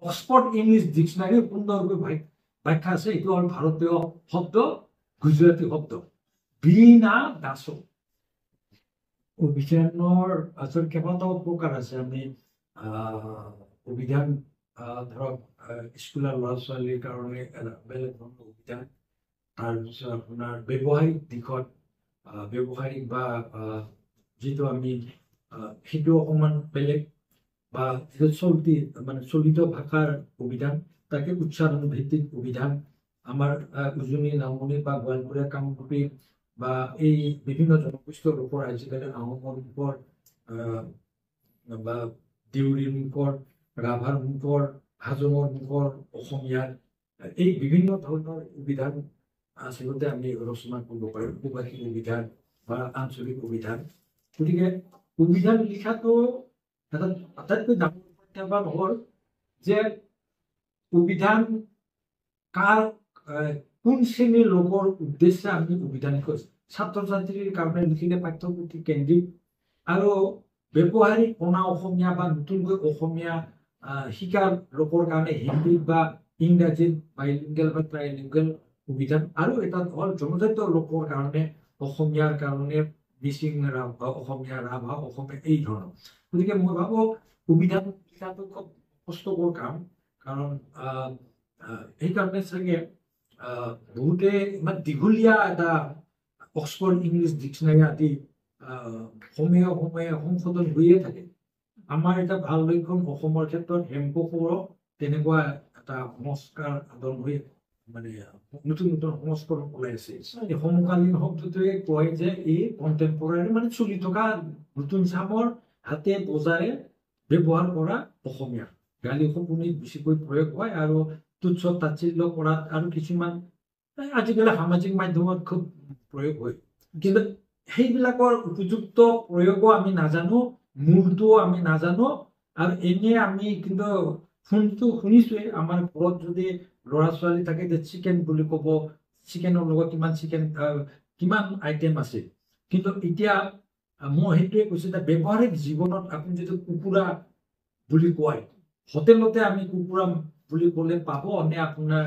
Oxford English dictionary সুন্দৰকৈ ব্যাখ্যা আছে। এইটো হ'ল ভাৰতীয় শব্দ, গুজৰাটী শব্দ বীণা দাস। অভিধানৰ আচলতে কেইবাটাও প্ৰকাৰ আছে। আমি অভিধান ধৰক স্কুলৰ ল'ৰা ছোৱালীৰ কাৰণে বেলেগ ধৰণৰ অভিধান, তাৰপিছত আপোনাৰ ব্যৱহাৰিক দিশত ব্যৱহাৰিক বা যিটো আমি সেইটো অকণমান বেলেগ, বা চলিত ভাষাৰ অভিধান, তাকে উচ্চাৰণ ভিত্তিক অভিধান। আমাৰ উজনি নামনি বা গোৱালপৰীয়া কামৰূপী বা এই বিভিন্ন জনগোষ্ঠীয় লোকৰ আজিকালি আহোমৰ মুখৰ বা দেউৰীৰ মুখৰ, ৰাভাৰ মুখৰ, হাজোঙৰ মুখৰ, অসমীয়াৰ এই বিভিন্ন ধৰণৰ অভিধান আচলতে আমি ৰচনা কৰিব পাৰোঁ, উপভাষিক অভিধান বা আঞ্চলিক অভিধান। গতিকে অভিধান লিখাটো এটা আটাইতকৈ ডাঙৰ প্ৰত্যাহ্বান হ'ল যে অভিধান কাৰ কোন শ্ৰেণীৰ লোকৰ উদ্দেশ্যে আমি অভিধান লিখোঁ। ছাত্ৰ ছাত্ৰীৰ কাৰণে লিখিলে পাঠ্যপুথি কেন্দ্ৰিক, আৰু ব্যৱহাৰিক অনা অসমীয়া বা নতুনকৈ অসমীয়া শিকাৰ লোকৰ কাৰণে হিন্দী বা ইংৰাজীত বাইলিংগুৱেল বা ট্ৰাইলিংগুৱেল অভিধান, আৰু এটা হ'ল জনজাতীয় লোকৰ কাৰণে অসমীয়াৰ কাৰণে মিচিং, অসমীয়া, ৰাভা, অসমীয়া এই ধৰণৰ। গতিকে মই ভাবোঁ অভিধান লিখাটো খুব কষ্টকৰ কাম, কাৰণ সেইকাৰণে চাগে বহুতে ইমান দীঘলীয়া এটা অক্সফৰ্ড ইংলিছ ডিক্সনাৰী আদি সময়ে সময়ে সংশোধন হৈয়ে থাকে। আমাৰ এটা ভাল লক্ষণ অসমৰ ক্ষেত্ৰত হেমকোষৰো তেনেকুৱা এটা সংস্কাৰ আদৰণ হৈ নতুন নতুন সংস্কৰণ ওলাই আছে। এই সমকালীন শব্দটোৱে কয় যে এই কণ্টেম্পৰাৰী চলি থকা নতুন চামৰ হাতে বজাৰে ব্যৱহাৰ কৰা অসমীয়া। গালি শকুনিত বেছিকৈ প্ৰয়োগ হয় আৰু তুচ্ছ তাচ্ছিল্য কৰাত আৰু কিছুমান আজিকালি সামাজিক মাধ্যমত খুব প্ৰয়োগ হয়। কিন্তু সেইবিলাকৰ উপযুক্ত প্ৰয়োগো আমি নাজানো, মূলটোও আমি নাজানো, আৰু এনে আমি কিন্তু ফোনটো শুনিছোৱে। আমাৰ ঘৰত যদি ল'ৰা ছোৱালী থাকে যে চিকেন বুলি ক'ব, চিকেনৰ লগত কিমান আইটেম আছে। কিন্তু এতিয়া মই সেইটোৱে কৈছোঁ যে ব্যৱহাৰিক জীৱনত আপুনি যদি কুকুৰা বুলি কয়, হোটেলতে আমি কুকুৰা বুলি ক'লে পাব নে আপোনাৰ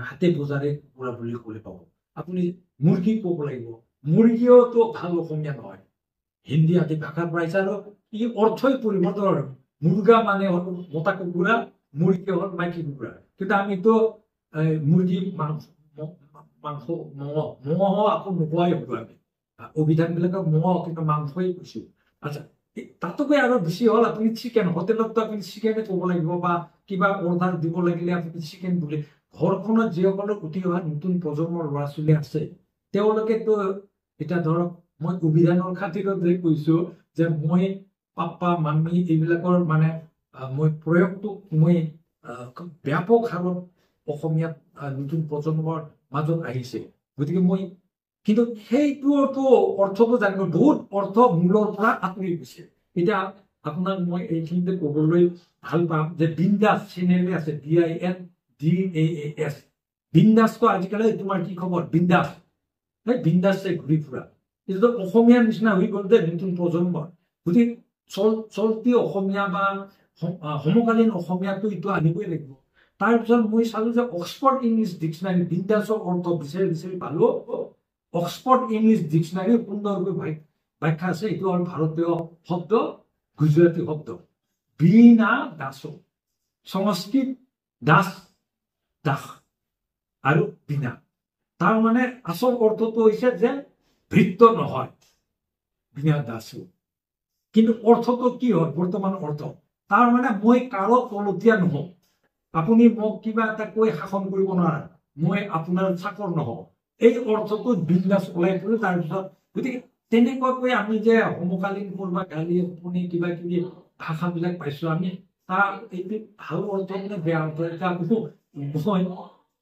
হাতে বজাৰে কুকুৰা বুলি ক'লে পাব? আপুনি মুৰ্গী ক'ব লাগিব, মুৰ্গীওতো ভাল অসমীয়া নহয়, হিন্দী আদি ভাষাৰ পৰা আহিছে, আৰু ই অৰ্থই পৰিৱৰ্তন। মুৰ্গা মানে হ'ল মতা কুকুৰা, মুৰ্গী হ'ল মাইকী কুকুৰা। কিন্তু আমিতো মুৰ্গী মাংস মঙহ আকৌ নোপোৱাই হলো। আমি অভিধানবিলাকৰ মঙহ কিন্তু মাংসই কৈছো। আচ্ছা, তাতোকৈ আৰু বেছি হ'ল আপুনি চিকেন, হোটেলততো আপুনি চিকেনে ক'ব লাগিব, বা কিবা অৰ্ডাৰ দিব লাগিলে আপুনি চিকেন বুলি। ঘৰখনত যিসকলৰ উঠি অহা নতুন প্ৰজন্মৰ ল'ৰা ছোৱালী আছে, তেওঁলোকেতো এতিয়া ধৰক মই অভিধানৰ খাতিৰতে কৈছো যে মই পাপা মামী এইবিলাকৰ মই প্ৰয়োগটো মই খুব ব্যাপক হাৰত অসমীয়াত নতুন প্ৰজন্মৰ মাজত আহিছে। গতিকে কিন্তু সেইটোতো অৰ্থটো জানিব, বহুত অৰ্থ মূলৰ পৰা আঁতৰি গৈছে। এতিয়া আপোনাক মই এইখিনিতে ক'বলৈ ভাল পাম যে বিন্দাছ চেনেলে আছে, BINDAS। বিন্দাছটো আজিকালি তোমাৰ কি খবৰ? বিন্দাছ, বিন্দাছে ঘূৰি ফুৰা। এইটো অসমীয়াৰ নিচিনা হৈ গ'ল যে নতুন প্ৰজন্মৰ। গতিকে চলতি অসমীয়া বা সমকালীন অসমীয়াটো এইটো আনিবই লাগিব। তাৰপিছত মই চালো যে অক্সফৰ্ড ইংলিছ ডিক্সনাৰী বিন্দাছৰ অৰ্থ বিচাৰি পালো। অক্সফৰ্ড ইংলিছ ডিক্সনাৰী সুন্দৰকৈ ব্যাখ্যা আছে। এইটো হ'ল ভাৰতীয় শব্দ, গুজৰাটী শব্দ বীণা দাস। সংস্কৃত দাস আৰু বীণা, তাৰ আচল অৰ্থটো হৈছে যে ভৃত্য নহয়, বীণা দাস। কিন্তু অৰ্থটো কি হয় বৰ্তমান অৰ্থ? তাৰ মই কাৰো তলতীয়া নহওঁ, আপুনি মোক কিবা এটা কৈ শাসন কৰিব নোৱাৰে, মই আপোনাৰ চাকৰ নহওঁ, এই অৰ্থটো বিন্দাছ ওলাই পৰে। তাৰপিছত গতিকে তেনেকুৱাকৈ আমি যে সমকালীন কৰবা গালি শকুনি কিবা কিবি ভাষাবিলাক পাইছো, আমি তাৰ এইটো ভাল অৰ্থ বেয়া অৰ্থ এটা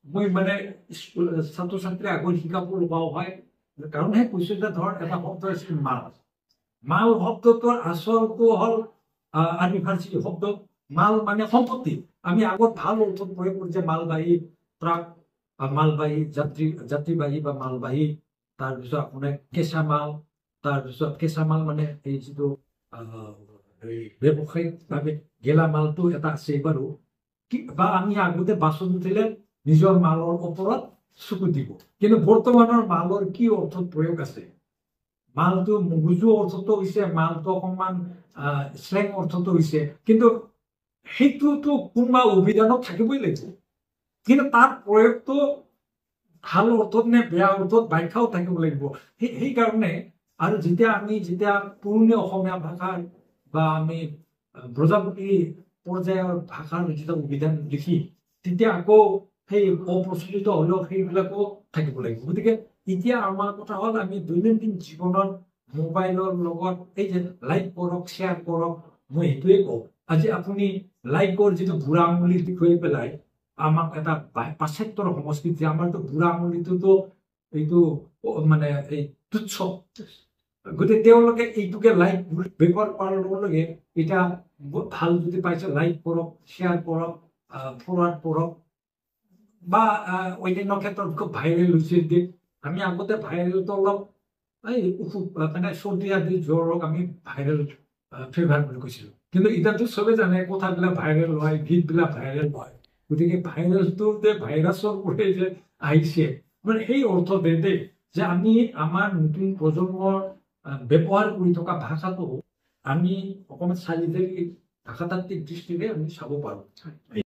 মই ছাত্ৰ ছাত্ৰী আগত শিকাব লগাও হয়। কাৰণহে কৈছো যে ধৰ এটা শব্দ আছিল মাল। মাল শব্দটোৰ আচলটো হ'ল আদিবাসী শব্দ। মাল সম্পত্তি। আমি আগত ভাল অৰ্থত প্ৰয়োগ কৰিছে মালবাহী ট্ৰাক, মালবাহী যাত্ৰীবাহী বা মালবাহী, তাৰপিছত আপোনাৰ কেঁচা মাল, তাৰপিছত কেঁচা মাল এই যিটো ব্যৱসায়িকভাৱে গেলামালটো এটা আছে বাৰু বা আমি আগতে বাছত উঠিলে নিজৰ মালৰ ওপৰত চকু দিব, কিন্তু বৰ্তমানৰ মালৰ কি অৰ্থত প্ৰয়োগ আছে? মালটো মগজু অৰ্থতো হৈছে, মালটো অকণমান শ্লেং অৰ্থতো হৈছে, কিন্তু সেইটোতো কোনোবা অভিধানত থাকিবই লাগিব, কিন্তু তাৰ প্ৰয়োগটো ভাল অৰ্থত নে বেয়া অৰ্থত ব্যাখ্যাও থাকিব লাগিব। সেইকাৰণে আৰু যেতিয়া পুৰণি অসমীয়া ভাষাৰ বা আমি ব্ৰজাৱলী পৰ্যায়ৰ ভাষাৰ যেতিয়া অভিধান লিখি তেতিয়া আকৌ সেই অপ্ৰচলিত হলেও সেইবিলাকো থাকিব লাগিব। গতিকে এতিয়া আমাৰ কথা হ'ল আমি দৈনন্দিন জীৱনত মোবাইলৰ লগত এই যে লাইক কৰক, শ্বেয়াৰ কৰক, মই সেইটোৱে কওঁ। আজি আপুনি লাইকৰ যিটো বুঢ়া আঙুলি দেখুৱাই পেলাই আমাক এটা পাশ্চাত্যৰ সংস্কৃতি, আমাৰতো বুঢ়া আঙুলিটোতো এইটো মানে এই তুচ্ছ, গতিকে তেওঁলোকে এইটোকে লাইক ব্যৱহাৰ কৰাৰ লগে লগে এতিয়া ভাল যদি পাইছে লাইক কৰক, শ্বেয়াৰ কৰক, ফৰৱাৰ্ড কৰক, বা অন্যান্য ক্ষেত্ৰত খুব ভাইৰেল হৈছে যে আমি আগতে ভাইৰেলটো অলপ এই মানে চৰ্দি আদি জ্বৰক আমি ভাইৰেল ফিভাৰ বুলি কৈছিলো, কিন্তু এতিয়াতো চবে জানে কথাবিলাক ভাইৰেল হয়, গীতবিলাক ভাইৰেল হয়। গতিকে ভাইৰাছটো যে ভাইৰাছৰ পৰা যে আহিছে মানে সেই অৰ্থতে দেই যে আমি আমাৰ নতুন প্ৰজন্মৰ ব্যৱহাৰ কৰি থকা ভাষাটো আমি অকণমান চালি জাৰি ভাষাতাত্ত্বিক দৃষ্টিৰে আমি চাব পাৰোঁ।